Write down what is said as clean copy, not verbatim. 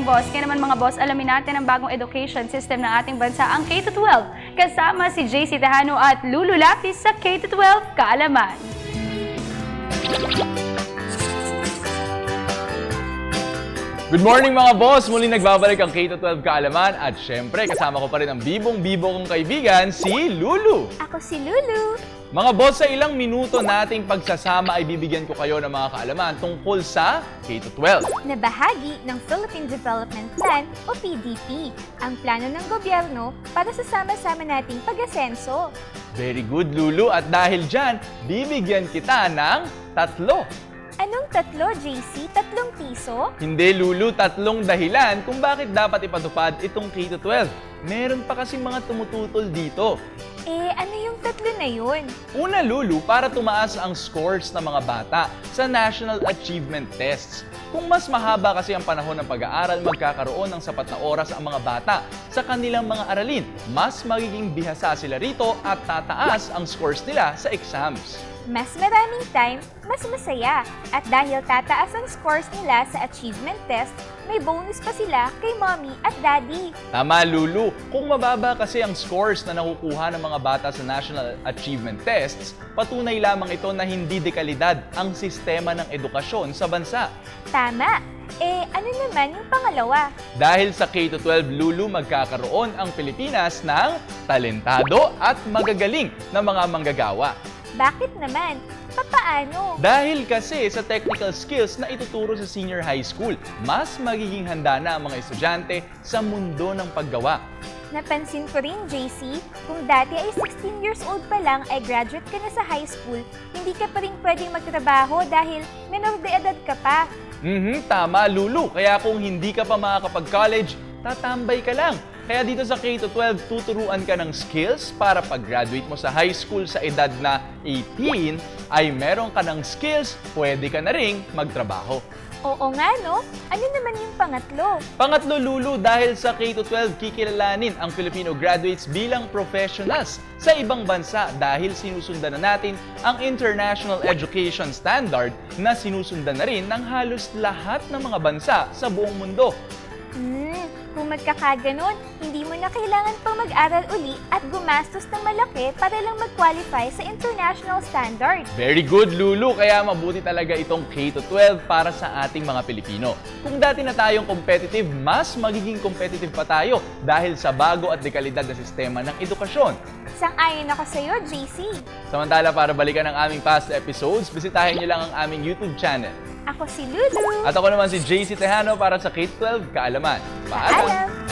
boss. Kaya naman mga boss, alamin natin ang bagong education system ng ating bansa, ang K-12. Kasama si JC Tejano at Lulu Lapis sa K-12 Kaalaman. Good morning mga boss! Muli nagbabalik ang K-12 Kaalaman at syempre kasama ko pa rin ang bibong-bibo kong kaibigan, si Lulu. Ako si Lulu. Mga boss, sa ilang minuto nating pagsasama ay bibigyan ko kayo ng mga kaalaman tungkol sa K-12. Na bahagi ng Philippine Development Plan o PDP, ang plano ng gobyerno para sa sama-sama nating pag-asenso. Very good, Lulu. At dahil dyan, bibigyan kita ng 3. Anong 3, JC? 3 piso? Hindi, Lulu, 3 dahilan kung bakit dapat ipatupad itong K-12. Meron pa kasi mga tumututol dito. Ano yung 3 na yun? Una, Lulu, para tumaas ang scores ng mga bata sa National Achievement Tests. Kung mas mahaba kasi ang panahon ng pag-aaral, magkakaroon ng sapat na oras ang mga bata sa kanilang mga aralin. Mas magiging bihasa sila rito at tataas ang scores nila sa exams. Mas maraming time, mas masaya. At dahil tataas ang scores nila sa achievement test, may bonus pa sila kay mommy at daddy. Tama, Lulu. Kung mababa kasi ang scores na nakukuha ng mga bata sa National Achievement Tests, patunay lamang ito na hindi dekalidad ang sistema ng edukasyon sa bansa. Tama. Ano naman yung pangalawa? Dahil sa K-12, Lulu, magkakaroon ang Pilipinas ng talentado at magagaling na mga manggagawa. Bakit naman? Papaano? Dahil kasi sa technical skills na ituturo sa senior high school, mas magiging handa na ang mga estudyante sa mundo ng paggawa. Napansin ko rin, JC, kung dati ay 16 years old pa lang ay graduate ka na sa high school, hindi ka pa rin pwedeng magtrabaho dahil menor de edad ka pa. Tama, Lulu. Kaya kung hindi ka pa makakapag-college, tatambay ka lang. Kaya dito sa K-12, tuturuan ka ng skills para pag-graduate mo sa high school sa edad na 18, ay meron ka ng skills, pwede ka na ring magtrabaho. Oo nga, no? Ano naman yung pangatlo? Pangatlo, Lulu, dahil sa K-12, kikilalanin ang Filipino graduates bilang professionals sa ibang bansa dahil sinusundan na natin ang International Education Standard na sinusundan na rin ng halos lahat ng mga bansa sa buong mundo. Kung magkakaganon, hindi mo na kailangan pang mag-aral uli at gumastos ng malaki para lang mag-qualify sa international standard. Very good, Lulu. Kaya mabuti talaga itong K-12 para sa ating mga Pilipino. Kung dati na tayong competitive, mas magiging competitive pa tayo dahil sa bago at dekalidad na sistema ng edukasyon. Sang-ayon ako sa iyo, JC. Samantala, para balikan ang aming past episodes, bisitahin niyo lang ang aming YouTube channel. Ako si Lulu. At ako naman si JC Tejano para sa K-12 Kaalaman. Paalam!